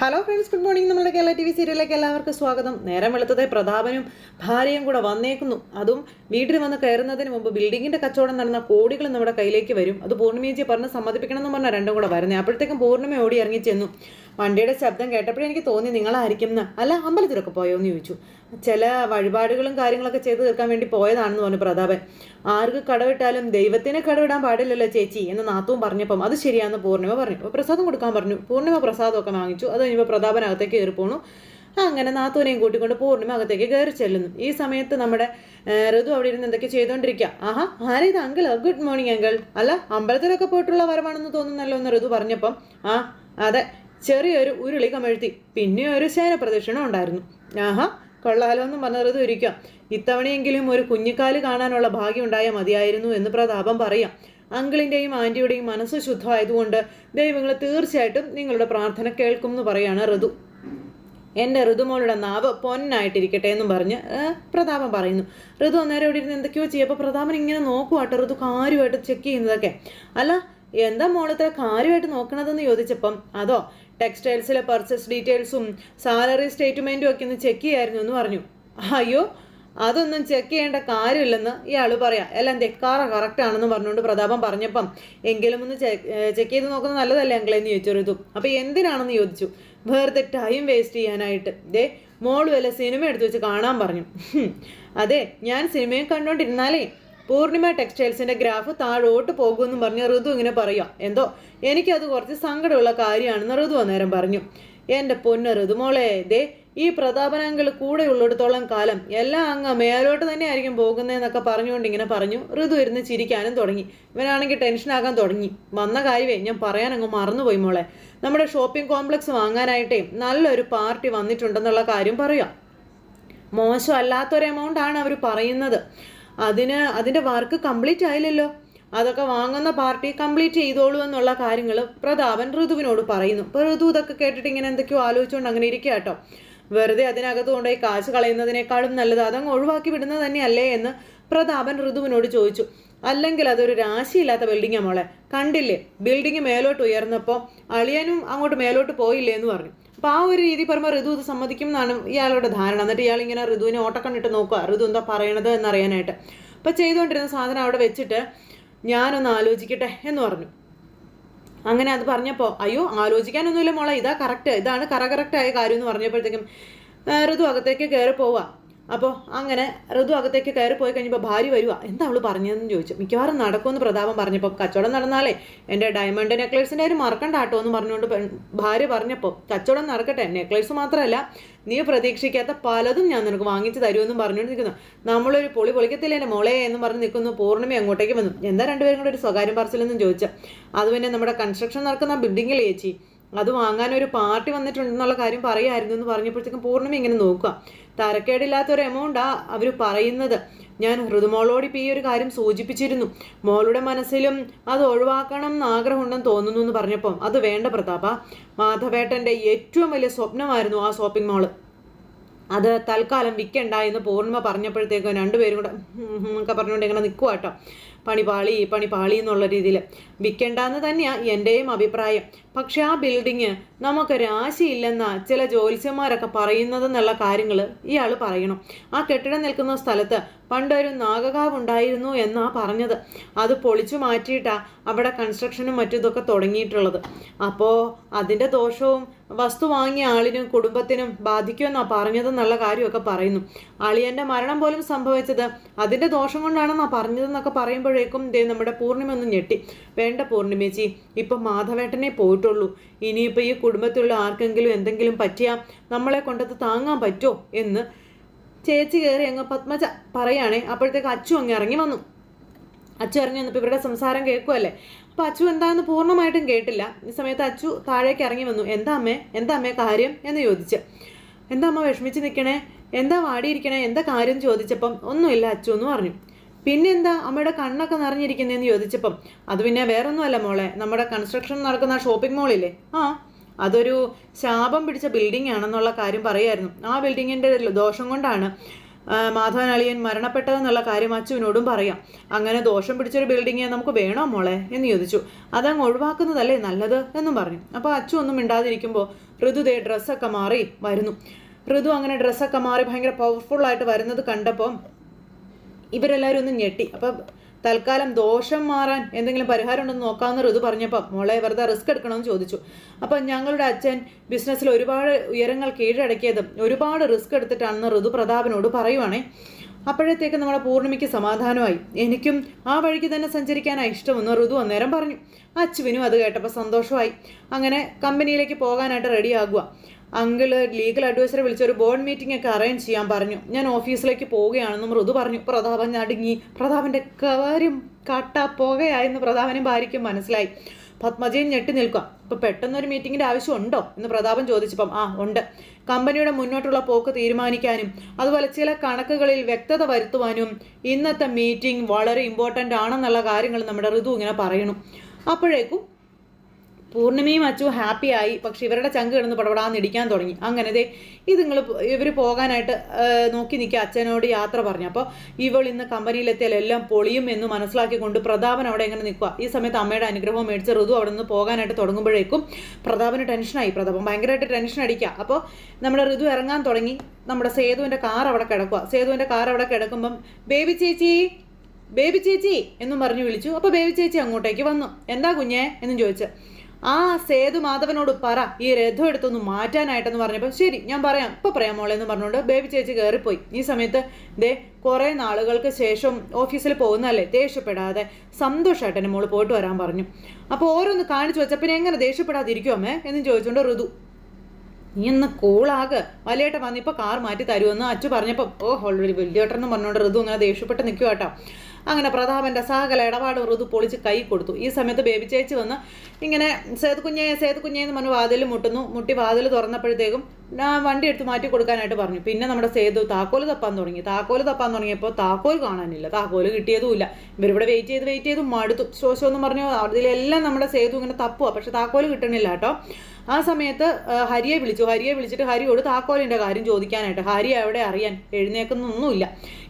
Hello friends, good morning. നമ്മുടെ Kerala TV സീരിയലിലേക്ക് എല്ലാവർക്കും സ്വാഗതം. നേരം വെളുത്തതെ പ്രതാപനും ഭാര്യയും കൂടെ വന്നേക്കുന്നു. അതും വീട്ടിൽ വന്ന് കയറുന്നതിന് മുമ്പ് ബിൽഡിങ്ങിന്റെ കച്ചവടം നടന്ന കോടികൾ നമ്മുടെ കയ്യിലേക്ക് വരും. അത് പൂർണ്ണിമേച്ചിയെ പറഞ്ഞ് സമ്മതിപ്പിക്കണം എന്ന് പറഞ്ഞാൽ രണ്ടും കൂടെ വരുന്നത്. അപ്പോഴത്തേക്കും പൂർണ്ണിമ ഓടി ഇറങ്ങി ചെന്നു. വണ്ടിയുടെ ശബ്ദം കേട്ടപ്പോഴേ എനിക്ക് തോന്നി നിങ്ങളായിരിക്കും എന്ന്. അല്ല, അമ്പലത്തിലൊക്കെ പോയോ എന്ന് ചോദിച്ചു. ചില വഴിപാടുകളും കാര്യങ്ങളൊക്കെ ചെയ്ത് തീർക്കാൻ വേണ്ടി പോയതാണെന്ന് പറഞ്ഞു പ്രതാപൻ. ആർക്ക് കടവിട്ടാലും ദൈവത്തിന് കടവിടാൻ പാടില്ലല്ലോ ചേച്ചി എന്ന് നാത്തവും പറഞ്ഞപ്പം അത് ശരിയാണെന്ന് പൂർണ്ണിമ പറഞ്ഞു. അപ്പോൾ പ്രസാദം കൊടുക്കാൻ പറഞ്ഞു. പൂർണ്ണിമ പ്രസാദമൊക്കെ വാങ്ങിച്ചു. അത് കഴിഞ്ഞപ്പോൾ പ്രതാപനകത്തേക്ക് കയറി പോണു. അങ്ങനെ നാത്തൂനെയും കൂട്ടിക്കൊണ്ട് പൂർണ്ണിമ അകത്തേക്ക് കയറി ചെല്ലുന്നു. ഈ സമയത്ത് നമ്മുടെ ഋതു അവിടെ ഇരുന്ന് എന്തൊക്കെ ചെയ്തുകൊണ്ടിരിക്കുക. ആഹാ, ആരേത് അങ്കിൾ? Good morning uncle. അല്ല, അമ്പലത്തിലൊക്കെ പോയിട്ടുള്ള വരവാണെന്ന് തോന്നുന്നല്ലോ എന്ന് ഋതു പറഞ്ഞപ്പം ആ അതെ, ചെറിയൊരു ഉരുളി കമഴ്ത്തി, പിന്നെ ഒരു ശയന പ്രദക്ഷിണം ഉണ്ടായിരുന്നു. ആഹാ, കൊള്ളാലോ എന്ന് പറഞ്ഞ ഋതു ഇരിക്കാം. ഇത്തവണയെങ്കിലും ഒരു കുഞ്ഞിക്കാല് കാണാനുള്ള ഭാഗ്യം ഉണ്ടായാൽ മതിയായിരുന്നു എന്ന് പ്രതാപം പറയാം. അങ്കിളിൻ്റെയും ആൻറ്റിയുടെയും മനസ്സ് ശുദ്ധമായതുകൊണ്ട് ദൈവങ്ങൾ തീർച്ചയായിട്ടും നിങ്ങളുടെ പ്രാർത്ഥന കേൾക്കും എന്ന് പറയാണ് ഋതു. എൻ്റെ ഋതുമോളുടെ നാവ് പൊന്നായിട്ടിരിക്കട്ടെ എന്നും പറഞ്ഞ് പ്രതാപം പറയുന്നു. ഋതു അന്നേരം ഇവിടെ ഇരുന്ന് എന്തൊക്കെയോ ചെയ്യപ്പോൾ പ്രതാപൻ ഇങ്ങനെ നോക്കുവാട്ടോ ഋതു കാര്യമായിട്ട് ചെക്ക് ചെയ്യുന്നതൊക്കെ. അല്ല, എന്താ മോളത്ര കാര്യമായിട്ട് നോക്കണതെന്ന് ചോദിച്ചപ്പം അതോ ടെക്സ്റ്റൈൽസിലെ പർച്ചേസ് ഡീറ്റെയിൽസും സാലറി സ്റ്റേറ്റ്മെൻറ്റും ഒക്കെ ഒന്ന് ചെക്ക് ചെയ്യായിരുന്നു എന്ന് പറഞ്ഞു. അയ്യോ, അതൊന്നും ചെക്ക് ചെയ്യേണ്ട കാര്യമില്ലെന്ന് ഇയാൾ പറയാം. എല്ലാം തെക്കാറ കറക്റ്റാണെന്ന് പറഞ്ഞുകൊണ്ട് പ്രതാപം പറഞ്ഞപ്പം എങ്കിലും ഒന്ന് ചെക്ക് ചെയ്ത് നോക്കുന്നത് നല്ലതല്ലേ അങ്കിളെന്ന് ചോദിച്ചു ഋതു. അപ്പോൾ എന്തിനാണെന്ന് ചോദിച്ചു. വെറുതെ ടൈം വേസ്റ്റ് ചെയ്യാനായിട്ട്. ദേ മോള് വല്ല സിനിമ എടുത്തു വെച്ച് കാണാൻ പറഞ്ഞു. അതെ, ഞാൻ സിനിമയും കണ്ടുകൊണ്ടിരുന്നാലേ പൂർണിമ ടെക്സ്റ്റൈൽസിൻ്റെ ഗ്രാഫ് താഴോട്ട് പോകുമെന്നും പറഞ്ഞ് ഋതു ഇങ്ങനെ പറയാം. എന്തോ എനിക്കത് കുറച്ച് സങ്കടമുള്ള കാര്യമാണെന്ന് ഋതു അന്നേരം പറഞ്ഞു. എൻ്റെ പൊന്ന് ഋതുമോളെ, ദേ ഈ പ്രതാപനങ്ങൾ കൂടെ ഉള്ളിടത്തോളം കാലം എല്ലാം അങ്ങ് മേലോട്ട് തന്നെ ആയിരിക്കും പോകുന്നതെന്നൊക്കെ പറഞ്ഞുകൊണ്ട് ഇങ്ങനെ പറഞ്ഞു. ഋതു ഇരുന്ന് ചിരിക്കാനും തുടങ്ങി. ഇവനാണെങ്കിൽ ടെൻഷനാകാൻ തുടങ്ങി. വന്ന കാര്യമേ ഞാൻ പറയാൻ അങ്ങ് മറന്നുപോയി മോളെ. നമ്മുടെ ഷോപ്പിംഗ് കോംപ്ലക്സ് വാങ്ങാനായിട്ടേ നല്ലൊരു പാർട്ടി വന്നിട്ടുണ്ടെന്നുള്ള കാര്യം പറയാം. മോശമല്ലാത്തൊരു എമൗണ്ടാണ് അവർ പറയുന്നത്. അതിൻ്റെ വർക്ക് കംപ്ലീറ്റ് ആയില്ലല്ലോ. അതൊക്കെ വാങ്ങുന്ന പാർട്ടി കംപ്ലീറ്റ് ചെയ്തോളൂ എന്നുള്ള കാര്യങ്ങൾ പ്രതാപൻ ഋതുവിനോട് പറയുന്നു. അപ്പോൾ ഋതു ഇതൊക്കെ കേട്ടിട്ട് ഇങ്ങനെ എന്തൊക്കെയോ ആലോചിച്ചുകൊണ്ട് അങ്ങനെ ഇരിക്കുക കേട്ടോ. വെറുതെ അതിനകത്ത് കൊണ്ടുപോയി കാശ് കളയുന്നതിനേക്കാളും നല്ലത് അതങ്ങ് ഒഴിവാക്കി വിടുന്നത് തന്നെയല്ലേ എന്ന് പ്രതാപൻ ഋതുവിനോട് ചോദിച്ചു. അല്ലെങ്കിൽ അതൊരു രാശിയില്ലാത്ത ബിൽഡിങ്ങാ മോളെ. കണ്ടില്ലേ, ബിൽഡിങ് മേലോട്ട് ഉയർന്നപ്പോൾ അളിയനും അങ്ങോട്ട് മേലോട്ട് പോയില്ലേ എന്ന് പറഞ്ഞു. അപ്പോൾ ആ ഒരു രീതി പറയുമ്പോൾ ഋതു ഇത് സമ്മതിക്കും എന്നാണ് ഇയാളുടെ ധാരണ. എന്നിട്ട് ഇയാൾ ഇങ്ങനെ ഋതുവിനെ ഓട്ടക്കണ്ണിട്ട് നോക്കുക, ഋതു എന്താ പറയണത് എന്നറിയാനായിട്ട്. അപ്പോൾ ചെയ്തുകൊണ്ടിരുന്ന സാധനം അവിടെ വെച്ചിട്ട് ഞാനൊന്ന് ആലോചിക്കട്ടെ എന്ന് പറഞ്ഞു. അങ്ങനെ അത് പറഞ്ഞപ്പോൾ അയ്യോ ആലോചിക്കാനൊന്നുമില്ല മോളെ, ഇതാണ് കറക്റ്റായ കാര്യം എന്ന് പറഞ്ഞപ്പോഴത്തേക്കും ഋതു അകത്തേക്ക് കയറി പോവുക. അപ്പോൾ അങ്ങനെ ഋതു അകത്തേക്ക് കയറി പോയി കഴിഞ്ഞപ്പോൾ ഭാര്യ വരുക. എന്താ അവൾ പറഞ്ഞതെന്ന് ചോദിച്ചു. മിക്കവാറും നടക്കുമെന്ന് പ്രതാപം പറഞ്ഞപ്പോൾ കച്ചവടം നടന്നാലേ എൻ്റെ ഡയമണ്ട് നെക്ലേസിൻ്റെ ഒരു മറക്കണ്ടാട്ടോ എന്ന് പറഞ്ഞുകൊണ്ട് ഭാര്യ പറഞ്ഞപ്പോൾ കച്ചവടം നടക്കട്ടെ, നെക്ലേസ് മാത്രമല്ല നീ പ്രതീക്ഷിക്കാത്ത പലതും ഞാൻ നിനക്ക് വാങ്ങിച്ച് തരുമെന്നും പറഞ്ഞുകൊണ്ട് നിൽക്കുന്നു. നമ്മളൊരു പൊളിക്കത്തില്ല എൻ്റെ മോളെ എന്ന് പറഞ്ഞ് നിൽക്കുന്നു. പൂർണ്ണിമ അങ്ങോട്ടേക്ക് വന്നു. എന്താ രണ്ടുപേരും കൂടെ ഒരു സ്വകാര്യം പറച്ചിലെന്നും ചോദിച്ചു. അത് പിന്നെ നമ്മുടെ കൺസ്ട്രക്ഷൻ നടക്കുന്ന ബിൽഡിങ്ങിൽ ചേച്ചി അത് വാങ്ങാനൊരു പാർട്ടി വന്നിട്ടുണ്ടെന്നുള്ള കാര്യം പറയായിരുന്നു എന്ന് പറഞ്ഞപ്പോഴത്തേക്കും പൂർണ്ണിമ ഇങ്ങനെ നോക്കുക. തരക്കേടില്ലാത്തൊരു എമൗണ്ടാണ് അവർ പറയുന്നത്. ഞാൻ ഋതുമോളോട് ഇപ്പോൾ ഈ ഒരു കാര്യം സൂചിപ്പിച്ചിരുന്നു. മോളുടെ മനസ്സിലും അത് ഒഴിവാക്കണം എന്ന് ആഗ്രഹമുണ്ടെന്ന് തോന്നുന്നു എന്ന് പറഞ്ഞപ്പം അത് വേണ്ട പ്രതാപ, മാധവേട്ടൻ്റെ ഏറ്റവും വലിയ സ്വപ്നമായിരുന്നു ആ ഷോപ്പിംഗ് മോള്. അത് തൽക്കാലം വിൽക്കണ്ട എന്ന് പൂർണ്ണിമ പറഞ്ഞപ്പോഴത്തേക്കും രണ്ടുപേരും കൂടെ ഒക്കെ പറഞ്ഞുകൊണ്ട് ഇങ്ങനെ നിൽക്കുക കേട്ടോ. പണി പാളി എന്നുള്ള രീതിയിൽ വിൽക്കണ്ടെന്ന് തന്നെയാണ് എൻ്റെയും അഭിപ്രായം. പക്ഷെ ആ ബിൽഡിങ് നമുക്ക് രാശിയില്ലെന്ന ചില ജ്യോത്സ്യന്മാരൊക്കെ പറയുന്നതെന്നുള്ള കാര്യങ്ങൾ ഇയാൾ പറയണം. ആ കെട്ടിടം നിൽക്കുന്ന സ്ഥലത്ത് പണ്ടൊരു നാഗകാവ് ഉണ്ടായിരുന്നു എന്നാ പറഞ്ഞത്. അത് പൊളിച്ചു മാറ്റിയിട്ടാണ് അവിടെ കൺസ്ട്രക്ഷനും മറ്റും ഇതൊക്കെ തുടങ്ങിയിട്ടുള്ളത്. അപ്പോൾ അതിൻ്റെ ദോഷവും വസ്തു വാങ്ങിയ ആളിനും കുടുംബത്തിനും ബാധിക്കുമെന്നാണ് പറഞ്ഞതെന്നുള്ള കാര്യമൊക്കെ പറയുന്നു. അളിയൻ്റെ മരണം പോലും സംഭവിച്ചത് അതിൻ്റെ ദോഷം കൊണ്ടാണെന്നാണ് പറഞ്ഞതെന്നൊക്കെ പറയുമ്പോഴേക്കും നമ്മുടെ പൂർണ്ണിമ ഒന്ന് ഞെട്ടി. വേണ്ട പൂർണ്ണിമേച്ചി, ഇപ്പം മാധവേട്ടനെ പോയിട്ടുള്ളൂ. ഇനിയിപ്പോൾ ഈ കുടുംബത്തിലുള്ള ആർക്കെങ്കിലും എന്തെങ്കിലും പറ്റിയാൽ നമ്മളെ കൊണ്ടത് താങ്ങാൻ പറ്റുമോ എന്ന് ചേച്ചി കയറി അങ്ങ് പത്മജ പറയുകയാണേ. അപ്പോഴത്തേക്ക് അച്ചു അങ്ങ് ഇറങ്ങി വന്നു. അച്ചു ഇറങ്ങി വന്നപ്പോൾ ഇവരുടെ സംസാരം കേൾക്കുമല്ലേ. അപ്പോൾ അച്ചു എന്താണെന്ന് പൂർണ്ണമായിട്ടും കേട്ടില്ല. ഈ സമയത്ത് അച്ചു താഴേക്ക് ഇറങ്ങി വന്നു. എന്താ അമ്മേ കാര്യം എന്ന് ചോദിച്ച്. എന്താ അമ്മ വിഷമിച്ച് നിൽക്കണേ, എന്താ വാടിയിരിക്കണേ, എന്താ കാര്യം ചോദിച്ചപ്പം ഒന്നുമില്ല അച്ചു എന്ന് പറഞ്ഞു. പിന്നെന്താ അമ്മയുടെ കണ്ണൊക്കെ നിറഞ്ഞിരിക്കുന്നതെന്ന് ചോദിച്ചപ്പം അത് പിന്നെ വേറൊന്നുമല്ല മോളെ, നമ്മുടെ കൺസ്ട്രക്ഷൻ നടക്കുന്ന ഷോപ്പിംഗ് മോളില്ലേ, അതൊരു ശാപം പിടിച്ച ബിൽഡിംഗ് ആണെന്നുള്ള കാര്യം പറയായിരുന്നു. ആ ബിൽഡിങ്ങിൻ്റെ ദോഷം കൊണ്ടാണ് മാധവൻ അളിയൻ മരണപ്പെട്ടതെന്നുള്ള കാര്യം അച്ചുവിനോടും പറയാം. അങ്ങനെ ദോഷം പിടിച്ചൊരു ബിൽഡിങ് നമുക്ക് വേണോ മോളെ എന്ന് ചോദിച്ചു. അതങ്ങ് ഒഴിവാക്കുന്നതല്ലേ നല്ലത് എന്നും പറഞ്ഞു. അപ്പോൾ അച്ചു ഒന്നും മിണ്ടാതിരിക്കുമ്പോൾ ഋതു ദേ ഡ്രസ്സൊക്കെ മാറി വരുന്നു. ഋതു അങ്ങനെ ഡ്രസ്സൊക്കെ മാറി ഭയങ്കര പവർഫുള്ളായിട്ട് വരുന്നത് കണ്ടപ്പോൾ ഇവരെല്ലാവരും ഒന്ന് ഞെട്ടി. അപ്പം തൽക്കാലം ദോഷം മാറാൻ എന്തെങ്കിലും പരിഹാരം ഉണ്ടെന്ന് നോക്കാമെന്ന് ഋതു പറഞ്ഞപ്പോൾ മോളെ വെറുതെ റിസ്ക് എടുക്കണമെന്ന് ചോദിച്ചു. അപ്പം ഞങ്ങളുടെ അച്ഛൻ ബിസിനസ്സിൽ ഒരുപാട് ഉയരങ്ങൾ കീഴടക്കിയതും ഒരുപാട് റിസ്ക് എടുത്തിട്ടാണെന്ന് ഋതു പ്രതാപനോട് പറയുവാണേ. അപ്പോഴത്തേക്ക് നമ്മുടെ പൂർണ്ണിമയ്ക്ക് സമാധാനമായി. എനിക്കും ആ വഴിക്ക് തന്നെ സഞ്ചരിക്കാനാണ് ഇഷ്ടമെന്ന് ഋതു അന്നേരം പറഞ്ഞു. അച്ചുവിനും അത് കേട്ടപ്പോൾ സന്തോഷമായി. അങ്ങനെ കമ്പനിയിലേക്ക് പോകാനായിട്ട് റെഡിയാകുക. അങ്കിള് ലീഗൽ അഡ്വൈസറെ വിളിച്ചൊരു ബോർഡ് മീറ്റിംഗ് ഒക്കെ അറേഞ്ച് ചെയ്യാൻ പറഞ്ഞു. ഞാൻ ഓഫീസിലേക്ക് പോവുകയാണെന്നും ഋതു പറഞ്ഞു. പ്രതാപൻ നടുങ്ങി. പ്രതാപൻ്റെ കാര്യം കട്ടാപ്പോകയായെന്ന് പ്രതാപനും ഭാര്യയ്ക്കും മനസ്സിലായി. പത്മജയും ഞെട്ടി നിൽക്കുക. ഇപ്പം പെട്ടെന്നൊരു മീറ്റിങ്ങിൻ്റെ ആവശ്യമുണ്ടോ എന്ന് പ്രതാപൻ ചോദിച്ചപ്പം ഉണ്ട്. കമ്പനിയുടെ മുന്നോട്ടുള്ള പോക്ക് തീരുമാനിക്കാനും അതുപോലെ ചില കണക്കുകളിൽ വ്യക്തത വരുത്തുവാനും ഇന്നത്തെ മീറ്റിംഗ് വളരെ ഇമ്പോർട്ടൻ്റ് ആണെന്നുള്ള കാര്യങ്ങൾ നമ്മുടെ ഋതു ഇങ്ങനെ പറയണു. അപ്പോഴേക്കും പൂർണ്ണിമയും അച്ചു ഹാപ്പിയായി. പക്ഷെ ഇവരുടെ ചങ്ക് കിടന്ന് പടപടാന്ന് ഇടിക്കാൻ തുടങ്ങി. അങ്ങനെ ഇവർ പോകാനായിട്ട് നോക്കി നിൽക്കുക. അച്ഛനോട് യാത്ര പറഞ്ഞു. അപ്പോൾ ഇവൾ ഇന്ന് കമ്പനിയിലെത്തിയാൽ എല്ലാം പൊളിയും എന്ന് മനസ്സിലാക്കിക്കൊണ്ട് പ്രതാപൻ അവിടെ എങ്ങനെ നിൽക്കുക. ഈ സമയത്ത് അമ്മയുടെ അനുഗ്രഹവും മേടിച്ച് ഋതു അവിടെ നിന്ന് പോകാനായിട്ട് തുടങ്ങുമ്പോഴേക്കും പ്രതാപന് ടെൻഷനായി. പ്രതാപൻ ഭയങ്കരമായിട്ട് ടെൻഷൻ അടിക്കുക. അപ്പോൾ നമ്മുടെ ഋതു ഇറങ്ങാൻ തുടങ്ങി. നമ്മുടെ സേതുവിൻ്റെ കാർ അവിടെ കിടക്കുക. സേതുവിൻ്റെ കാർ അവിടെ കിടക്കുമ്പം ബേബി ചേച്ചി എന്നും പറഞ്ഞു വിളിച്ചു. അപ്പോൾ ബേബി ചേച്ചി അങ്ങോട്ടേക്ക് വന്നു. എന്താ കുഞ്ഞേ എന്നും ചോദിച്ചു. ആ സേതു മാധവനോട് പറ ഈ രഥം എടുത്തൊന്ന് മാറ്റാനായിട്ടെന്ന് പറഞ്ഞപ്പോൾ ശരി ഞാൻ പറയാം ഇപ്പോൾ പറയാം മോളെ എന്ന് പറഞ്ഞുകൊണ്ട് ബേബി ചേച്ചി കയറിപ്പോയി. ഈ സമയത്ത് കുറേ നാളുകൾക്ക് ശേഷം ഓഫീസിൽ പോകുന്നതല്ലേ, ദേഷ്യപ്പെടാതെ സന്തോഷമായിട്ട് എൻ്റെ മോള് പോയിട്ട് വരാൻ പറഞ്ഞു. അപ്പോൾ ഓരോന്ന് കാണിച്ചു വെച്ചാൽ പിന്നെ എങ്ങനെ ദേഷ്യപ്പെടാതിരിക്കും അമ്മേ എന്ന് ചോദിച്ചുകൊണ്ട് ഋതു. നീ ഒന്ന് കൂളാകെ വലിയേട്ട വന്നിപ്പോൾ കാർ മാറ്റി തരുമെന്ന് അച്ചു പറഞ്ഞപ്പോൾ ഓൾറെഡി വലിയേട്ടെന്ന് പറഞ്ഞുകൊണ്ട് ഋതു അങ്ങനെ ദേഷ്യപ്പെട്ട് നിൽക്കുക കേട്ടോ. അങ്ങനെ പ്രതാപൻ്റെ സകല ഇടപാട് ഋതു പൊളിച്ച് കൈ കൊടുത്തു. ഈ സമയത്ത് ബേബി ചേച്ചി വന്ന് ഇങ്ങനെ സേതു കുഞ്ഞേ എന്ന് പറഞ്ഞ് വാതിൽ മുട്ടി വാതിൽ തുറന്നപ്പോഴത്തേക്കും ഞാൻ വണ്ടി എടുത്ത് മാറ്റി കൊടുക്കാനായിട്ട് പറഞ്ഞു. പിന്നെ നമ്മുടെ സേതു താക്കോല് തപ്പാൻ തുടങ്ങിയപ്പോൾ താക്കോൽ കാണാനില്ല. താക്കോല് കിട്ടിയതുമില്ല. ഇവരിവിടെ വെയിറ്റ് ചെയ്ത് മടുത്തു. ശോശമെന്ന് പറഞ്ഞു അതിലെല്ലാം നമ്മുടെ സേതു ഇങ്ങനെ തപ്പുക. പക്ഷെ താക്കോല് കിട്ടണില്ല കേട്ടോ. ആ സമയത്ത് ഹരിയെ വിളിച്ചിട്ട് ഹരിയോട് താക്കോലിൻ്റെ കാര്യം ചോദിക്കാനായിട്ട്. ഹരി എവിടെ അറിയാൻ, എഴുന്നേക്കുന്നൊന്നുമില്ല.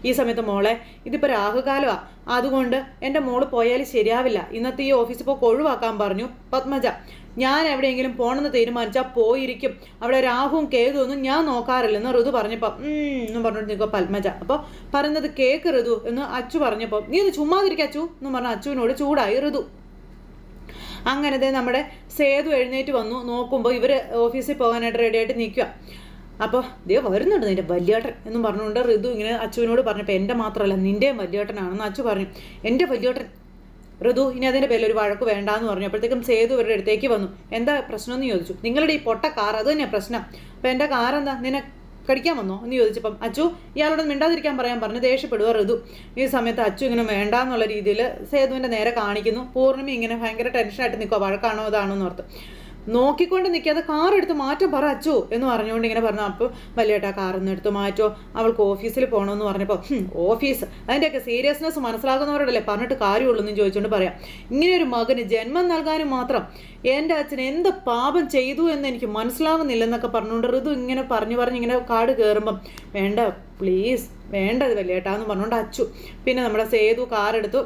ഈ സമയത്ത് മോളെ ഇതിപ്പോൾ രാഹുകാലമാണ്, അതുകൊണ്ട് എൻ്റെ മോള് പോയാൽ ശരിയാവില്ല. ഇന്നത്തെ ഈ ഓഫീസിൽ പോയി ഒഴിവാക്കാൻ പറഞ്ഞു പത്മജ. ഞാൻ എവിടെയെങ്കിലും പോകണമെന്ന് തീരുമാനിച്ചാൽ പോയിരിക്കും. അവിടെ രാഹുവും കേതുവൊന്നും ഞാൻ നോക്കാറില്ലെന്ന് ഋതു പറഞ്ഞപ്പോൾ എന്നും പറഞ്ഞിട്ട് നിൽക്കുക പത്മജ. അപ്പോൾ പറയുന്നത് കേക്ക് ഋതു എന്ന് അച്ചു പറഞ്ഞപ്പോൾ നീ ഒന്ന് ചുമ്മാതിരിക്കുക അച്ചു എന്ന് പറഞ്ഞ അച്ചുവിനോട് ചൂടായി ഋതു. അങ്ങനെ നമ്മുടെ സേതു എഴുന്നേറ്റ് വന്നു. നോക്കുമ്പോൾ ഇവർ ഓഫീസിൽ പോകാനായിട്ട് റെഡിയായിട്ട് നിൽക്കുക. അപ്പോൾ വരുന്നുണ്ട് നിൻ്റെ വലിയേട്ടൻ എന്നും പറഞ്ഞുകൊണ്ട് ഋതു ഇങ്ങനെ അച്ചുവിനോട് പറഞ്ഞപ്പോൾ എൻ്റെ മാത്രമല്ല നിൻ്റെയും വലിയേട്ടനാണെന്ന് അച്ചു പറഞ്ഞു. എൻ്റെ വലിയേട്ടൻ ഋതു ഇനി അതിൻ്റെ പേരിൽ ഒരു വഴക്ക് വേണ്ടാന്ന് പറഞ്ഞു. അപ്പോഴത്തേക്കും സേതു ഇവരുടെ അടുത്തേക്ക് വന്നു. എന്താ പ്രശ്നമെന്ന് ചോദിച്ചു. നിങ്ങളുടെ ഈ പൊട്ട കാർ അത് തന്നെയാണ് പ്രശ്നം. അപ്പോൾ എൻ്റെ കാർ എന്താ നിന്നെ കടിക്കാൻ വന്നോ എന്ന് ചോദിച്ചപ്പം അച്ചു ഇയാളോട് മിണ്ടാതിരിക്കാൻ പറയാൻ പറഞ്ഞ് ദേഷ്യപ്പെടുക ഋതു. ഈ സമയത്ത് അച്ചു ഇങ്ങനെ വേണ്ടാന്നുള്ള രീതിയിൽ സേതുവിൻ്റെ നേരെ കാണിക്കുന്നു. പൂർണ്ണിമ ഇങ്ങനെ ഭയങ്കര ടെൻഷനായിട്ട് നിൽക്കുക. വഴക്കാണോ ഇതാണോ എന്ന് ഓർത്ത് നോക്കിക്കൊണ്ട് നിൽക്കാതെ കാർ എടുത്ത് മാറ്റം പറ അച്ചു എന്ന് പറഞ്ഞുകൊണ്ട് ഇങ്ങനെ പറഞ്ഞു. അപ്പോൾ വലിയേട്ടാ കാറൊന്നും എടുത്ത് മാറ്റോ, അവൾക്ക് ഓഫീസിൽ പോകണമെന്ന് പറഞ്ഞപ്പോൾ ഓഫീസ് അതിൻ്റെയൊക്കെ സീരിയസ്നെസ് മനസ്സിലാകുന്നവരോടല്ലേ പറഞ്ഞിട്ട് കാര്യമുള്ളൂ എന്ന് ചോദിച്ചുകൊണ്ട് പറയാം. ഇങ്ങനെയൊരു മകന് ജന്മം നൽകാനും മാത്രം എൻ്റെ അച്ഛൻ എന്ത് പാപം ചെയ്തു എന്ന് എനിക്ക് മനസ്സിലാവുന്നില്ലെന്നൊക്കെ പറഞ്ഞുകൊണ്ട് ഋതു ഇങ്ങനെ പറഞ്ഞിങ്ങനെ കാട് കയറുമ്പം വേണ്ട പ്ലീസ് വേണ്ടത് വലിയേട്ടാന്ന് പറഞ്ഞുകൊണ്ട് അച്ചു. പിന്നെ നമ്മുടെ സേതു കാറെടുത്തു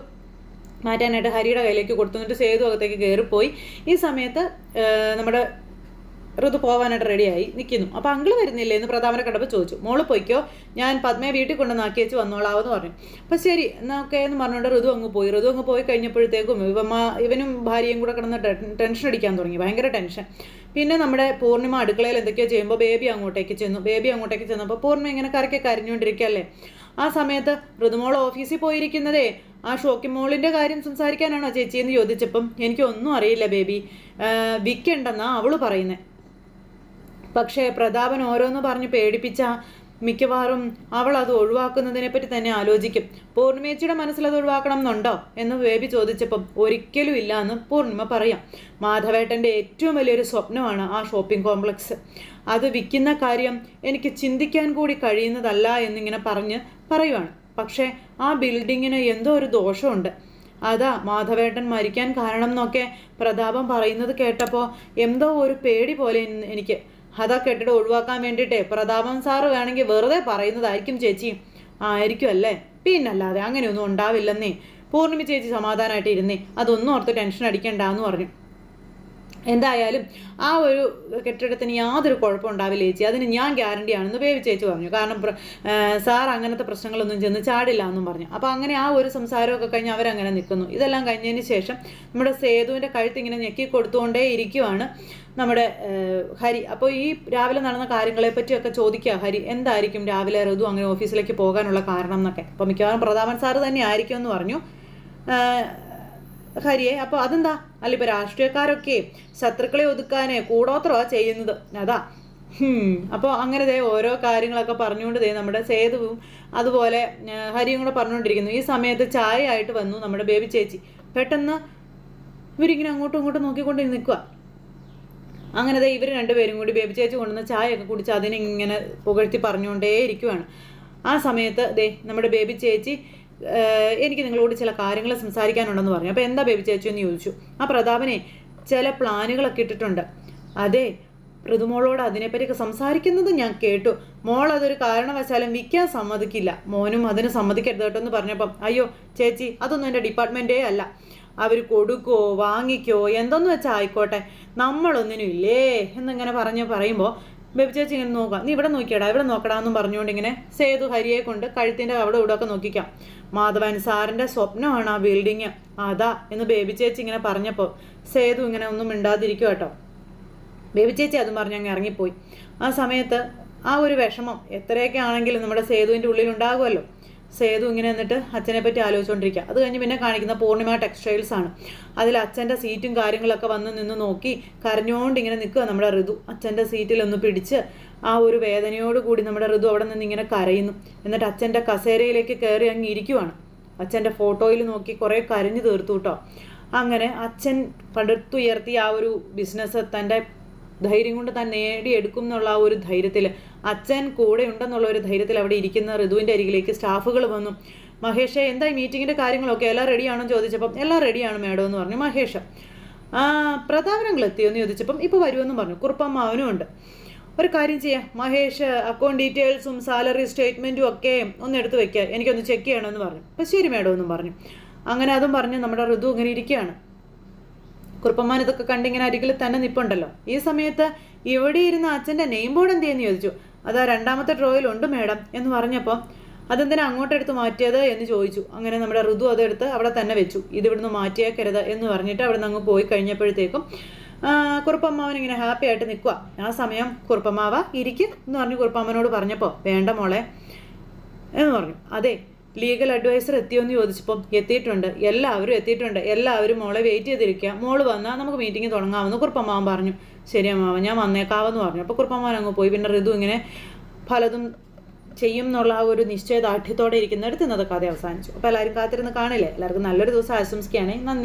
മാറ്റാനായിട്ട് ഹരിയുടെ കയ്യിലേക്ക് കൊടുത്തു. എന്നിട്ട് സേതു അകത്തേക്ക് കയറിപ്പോയി. ഈ സമയത്ത് നമ്മുടെ ഋതു പോകാനായിട്ട് റെഡിയായി നിൽക്കുന്നു. അപ്പോൾ അങ്കിള് വരുന്നില്ലേ എന്ന് പ്രതാപനെ കണ്ടപ്പോൾ ചോദിച്ചു. മോള് പോയിക്കോ, ഞാൻ പത്മയെ വീട്ടിൽ കൊണ്ടുവന്നാക്കി വെച്ച് വന്നോളാവെന്ന് പറഞ്ഞു. അപ്പോൾ ശരി എന്നാൽ ഓക്കെ എന്ന് പറഞ്ഞുകൊണ്ട് ഋതു അങ്ങ് പോയി കഴിഞ്ഞപ്പോഴത്തേക്കും ഇവനും ഭാര്യയും കൂടെ കിടന്ന് ടെൻഷൻ അടിക്കാൻ തുടങ്ങി. ഭയങ്കര ടെൻഷൻ. പിന്നെ നമ്മുടെ പൂർണ്ണിമ അടുക്കളയിൽ എന്തൊക്കെയോ ചെയ്യുമ്പോൾ ബേബി അങ്ങോട്ടേക്ക് ചെന്നപ്പോൾ പൂർണ്ണിമ ഇങ്ങനെ കരക്കെ കരഞ്ഞുകൊണ്ടിരിക്കുകയല്ലേ. ആ സമയത്ത് ഋതുമോൾ ഓഫീസിൽ പോയിരിക്കുന്നതേ ആ ഷോക്കിംഗ് മോളിൻ്റെ കാര്യം സംസാരിക്കാനാണോ ചേച്ചി എന്ന് ചോദിച്ചപ്പം എനിക്കൊന്നും അറിയില്ല ബേബി, വിൽക്കണ്ടെന്നാ അവള് പറയുന്നത്. പക്ഷേ പ്രതാപൻ ഓരോന്ന് പറഞ്ഞ് പേടിപ്പിച്ച മിക്കവാറും അവൾ അത് ഒഴിവാക്കുന്നതിനെപ്പറ്റി തന്നെ ആലോചിക്കും. പൂർണ്ണിമേച്ചിയുടെ മനസ്സിലത് ഒഴിവാക്കണം എന്നുണ്ടോ എന്ന് ബേബി ചോദിച്ചപ്പം ഒരിക്കലും ഇല്ല എന്ന് പൂർണ്ണിമ പറയാം. മാധവേട്ടൻ്റെ ഏറ്റവും വലിയൊരു സ്വപ്നമാണ് ആ ഷോപ്പിംഗ് കോംപ്ലക്സ്. അത് വിൽക്കുന്ന കാര്യം എനിക്ക് ചിന്തിക്കാൻ കൂടി കഴിയുന്നതല്ല എന്നിങ്ങനെ പറയുവാണ്. പക്ഷേ ആ ബിൽഡിങ്ങിന് എന്തോ ഒരു ദോഷമുണ്ട്. അതാ മാധവേട്ടൻ മരിക്കാൻ കാരണം എന്നൊക്കെ പ്രതാപം പറയുന്നത് കേട്ടപ്പോൾ എന്തോ ഒരു പേടി പോലെ എനിക്ക്. അതാ കേട്ടിട്ട് ഒഴിവാക്കാൻ വേണ്ടിയിട്ടേ പ്രതാപൻ സാറ് വേണമെങ്കിൽ വെറുതെ പറയുന്നതായിരിക്കും ചേച്ചി. ആയിരിക്കും അല്ലേ? പിന്നല്ലാതെ അങ്ങനെയൊന്നും ഉണ്ടാവില്ലെന്നേ. പൂർണിമ ചേച്ചി സമാധാനമായിട്ട് ഇരുന്നേ, അതൊന്നും ഓർത്ത് ടെൻഷൻ അടിക്കണ്ടെന്ന് പറഞ്ഞു. എന്തായാലും ആ ഒരു കെട്ടിടത്തിന് യാതൊരു കുഴപ്പം ഉണ്ടാവില്ല ചേച്ചി, അതിന് ഞാൻ ഗ്യാരണ്ടി ആണെന്ന് ബേബി ചേച്ചി പറഞ്ഞു. കാരണം സാർ അങ്ങനത്തെ പ്രശ്നങ്ങളൊന്നും ചെന്ന് ചാടില്ല എന്നും പറഞ്ഞു. അപ്പോൾ അങ്ങനെ ആ ഒരു സംസാരമൊക്കെ കഴിഞ്ഞ് അവരങ്ങനെ നിൽക്കുന്നു. ഇതെല്ലാം കഴിഞ്ഞതിന് ശേഷം നമ്മുടെ സേതുവിൻ്റെ കഴുത്ത് ഇങ്ങനെ ഞെക്കി കൊടുത്തുകൊണ്ടേ ഇരിക്കുവാണ് നമ്മുടെ ഹരി. അപ്പോൾ ഈ രാവിലെ നടന്ന കാര്യങ്ങളെ പറ്റിയൊക്കെ ചോദിക്കുക ഹരി, എന്തായിരിക്കും രാവിലെ ഋതു അങ്ങനെ ഓഫീസിലേക്ക് പോകാനുള്ള കാരണം എന്നൊക്കെ. അപ്പോൾ മിക്കവാറും പ്രതാപൻ സാറ് തന്നെ ആയിരിക്കും എന്ന് പറഞ്ഞു ഹരിയെ. അപ്പോൾ അതെന്താ? അല്ല, ഇപ്പോൾ രാഷ്ട്രീയക്കാരൊക്കെ ശത്രുക്കളെ ഒതുക്കാനേ കൂടോത്രമാണ് ചെയ്യുന്നത്, അതാ. അപ്പോൾ അങ്ങനെ ഓരോ കാര്യങ്ങളൊക്കെ പറഞ്ഞുകൊണ്ട് നമ്മുടെ സേതുവും അതുപോലെ ഹരിയും കൂടെ പറഞ്ഞുകൊണ്ടിരിക്കുന്നു. ഈ സമയത്ത് ചായ ആയിട്ട് വന്നു നമ്മുടെ ബേബി ചേച്ചി. പെട്ടെന്ന് ഇവരിങ്ങനെ അങ്ങോട്ടും ഇങ്ങോട്ടും നോക്കിക്കൊണ്ട് നിൽക്കുക. അങ്ങനെ ഇവർ രണ്ടുപേരും കൂടി ബേബി ചേച്ചി കൊണ്ടുവന്ന ചായയൊക്കെ കുടിച്ച് അതിനിങ്ങനെ പുകഴ്ത്തി പറഞ്ഞുകൊണ്ടേ ഇരിക്കുവാണ്. ആ സമയത്ത് നമ്മുടെ ബേബി ചേച്ചി, എനിക്ക് നിങ്ങളോട് ചില കാര്യങ്ങൾ സംസാരിക്കാനുണ്ടെന്ന് പറഞ്ഞു. അപ്പോൾ എന്താ ബേബി ചേച്ചി എന്ന് ചോദിച്ചു. ആ പ്രതാപനെ ചില പ്ലാനുകളൊക്കെ ഇട്ടിട്ടുണ്ട്. അതെ, ഋതുമോളോട് അതിനെപ്പറ്റിയൊക്കെ സംസാരിക്കുന്നത് ഞാൻ കേട്ടു. മോൾ അതൊരു കാരണവശാലും വിൽക്കാൻ സമ്മതിക്കില്ല, മോനും അതിന് സമ്മതിക്കരുത് കേട്ടോ എന്ന് പറഞ്ഞപ്പം, അയ്യോ ചേച്ചി, അതൊന്നും എൻ്റെ ഡിപ്പാർട്ട്മെൻറ്റേ അല്ല. അവർ കൊടുക്കോ വാങ്ങിക്കോ എന്തെന്ന് വെച്ചാൽ ആയിക്കോട്ടെ, നമ്മളൊന്നിനും ഇല്ലേ എന്നിങ്ങനെ പറയുമ്പോൾ ബേബി ചേച്ചി ഇങ്ങനെ നോക്കാം. നീ ഇവിടെ നോക്കിയടാ, ഇവിടെ നോക്കടാ എന്നും പറഞ്ഞുകൊണ്ട് ഇങ്ങനെ സേതു ഹരിയെ കൊണ്ട് കഴുത്തിൻ്റെ അവിടെ ഇവിടെ ഒക്കെ നോക്കിക്കാം. മാധവൻ സാറിൻ്റെ സ്വപ്നമാണ് ആ ബിൽഡിങ്, അതാ എന്ന് ബേബി ചേച്ചി ഇങ്ങനെ പറഞ്ഞപ്പോൾ സേതു ഇങ്ങനെ ഒന്നും മിണ്ടാതിരിക്കും കേട്ടോ. ബേബി ചേച്ചി അതും പറഞ്ഞ് അങ്ങ് ഇറങ്ങിപ്പോയി. ആ സമയത്ത് ആ ഒരു വിഷമം എത്രയൊക്കെ ആണെങ്കിലും നമ്മുടെ സേതുവിൻ്റെ ഉള്ളിലുണ്ടാകുമല്ലോ. സേതു ഇങ്ങനെ എന്നിട്ട് അച്ഛനെ പറ്റി ആലോചിച്ചുകൊണ്ടിരിക്കുക. അത് കഴിഞ്ഞ് പിന്നെ കാണിക്കുന്ന പൂർണിമ ടെക്സ്റ്റൈൽസ് ആണ്. അതിൽ അച്ഛൻ്റെ സീറ്റും കാര്യങ്ങളൊക്കെ വന്ന് നിന്ന് നോക്കി കരഞ്ഞുകൊണ്ട് ഇങ്ങനെ നിൽക്കുക നമ്മുടെ ഋതു. അച്ഛൻ്റെ സീറ്റിലൊന്ന് പിടിച്ച് ആ ഒരു വേദനയോട് കൂടി നമ്മുടെ ഋതു അവിടെ നിന്ന് ഇങ്ങനെ കരയുന്നു. എന്നിട്ട് അച്ഛൻ്റെ കസേരയിലേക്ക് കയറി അങ്ങ് ഇരിക്കുവാണ്. അച്ഛൻ്റെ ഫോട്ടോയിൽ നോക്കി കുറേ കരഞ്ഞു തീർത്തു കേട്ടോ. അങ്ങനെ അച്ഛൻ പടുത്തുയർത്തിയ ആ ഒരു ബിസിനസ് തൻ്റെ ധൈര്യം കൊണ്ട് താൻ നേടിയെടുക്കും എന്നുള്ള ആ ഒരു ധൈര്യത്തിൽ, അച്ഛൻ കൂടെ ഉണ്ടെന്നുള്ള ഒരു ധൈര്യത്തിൽ അവിടെ ഇരിക്കുന്ന ഋതുവിൻ്റെ അരികിലേക്ക് സ്റ്റാഫുകൾ വന്നു. മഹേഷ്, എന്താ ഈ മീറ്റിങ്ങിൻ്റെ കാര്യങ്ങളൊക്കെ എല്ലാം റെഡിയാണോ ചോദിച്ചപ്പം എല്ലാം റെഡിയാണ് മാഡം എന്ന് പറഞ്ഞു മഹേഷ്. പ്രതാപനങ്ങൾ എത്തിയോന്ന് ചോദിച്ചപ്പം ഇപ്പോൾ വരുമെന്നും പറഞ്ഞു. കുറുപ്പമ്മാവനും ഉണ്ട്. ഒരു കാര്യം ചെയ്യാം മഹേഷ്, അക്കൗണ്ട് ഡീറ്റെയിൽസും സാലറി സ്റ്റേറ്റ്മെൻറ്റും ഒക്കെ ഒന്ന് എടുത്ത് വെക്കുക, എനിക്കൊന്ന് ചെക്ക് ചെയ്യണമെന്ന് പറഞ്ഞു. അപ്പം ശരി മാഡം എന്നും പറഞ്ഞു. അങ്ങനെ അതും പറഞ്ഞ് നമ്മുടെ ഋതു ഇങ്ങനെ ഇരിക്കുകയാണ്. കുറുപ്പമ്മാൻ ഇതൊക്കെ കണ്ടിങ്ങനെ അരികിൽ തന്നെ നിൽപ്പുണ്ടല്ലോ. ഈ സമയത്ത് ഇവിടെ ഇരുന്ന അച്ഛൻ്റെ നെയിം ബോർഡ് എന്ത് ചെയ്യുന്നു ചോദിച്ചു. അതാ രണ്ടാമത്തെ ഡ്രോയിലുണ്ട് മാഡം എന്ന് പറഞ്ഞപ്പോൾ അതെന്തിനാ അങ്ങോട്ടെടുത്ത് മാറ്റിയത് എന്ന് ചോദിച്ചു. അങ്ങനെ നമ്മുടെ ഋതു അതെടുത്ത് അവിടെ തന്നെ വെച്ചു. ഇത് ഇവിടുന്ന് മാറ്റിയേക്കരുത് എന്ന് പറഞ്ഞിട്ട് അവിടെ നിന്ന് അങ്ങ് പോയി കഴിഞ്ഞപ്പോഴത്തേക്കും കുറുപ്പമ്മാവൻ ഇങ്ങനെ ഹാപ്പി ആയിട്ട് നിൽക്കുക. ആ സമയം കുറുപ്പമ്മാവ ഇരിക്കും എന്ന് പറഞ്ഞ് കുറുപ്പമ്മനോട് പറഞ്ഞപ്പോൾ വേണ്ട മോളെ എന്ന് പറഞ്ഞു. അതെ, ലീഗൽ അഡ്വൈസർ എത്തിയോന്ന് ചോദിച്ചപ്പം എത്തിയിട്ടുണ്ട്, എല്ലാവരും എത്തിയിട്ടുണ്ട്, എല്ലാവരും മോളെ വെയിറ്റ് ചെയ്തിരിക്കുക, മോള് വന്നാൽ നമുക്ക് മീറ്റിംഗ് തുടങ്ങാമെന്ന് കുറുപ്പമ്മാവൻ പറഞ്ഞു. ശരി അമ്മാവൻ, ഞാൻ വന്നേക്കാവെന്ന് പറഞ്ഞു. അപ്പോൾ കുറുപ്പമ്മാവൻ അങ്ങ് പോയി. പിന്നെ ഋതു ഇങ്ങനെ പലതും ചെയ്യും എന്നുള്ള ആ ഒരു നിശ്ചയദാർഢ്യത്തോടെ ഇരിക്കുന്നിടത്ത് ഇന്നത്തെ കഥ അവസാനിച്ചു. അപ്പോൾ എല്ലാവരും കാത്തിരുന്ന് കാണില്ലേ. എല്ലാവർക്കും നല്ലൊരു ദിവസം ആശംസിക്കുകയാണേ. നന്ദി.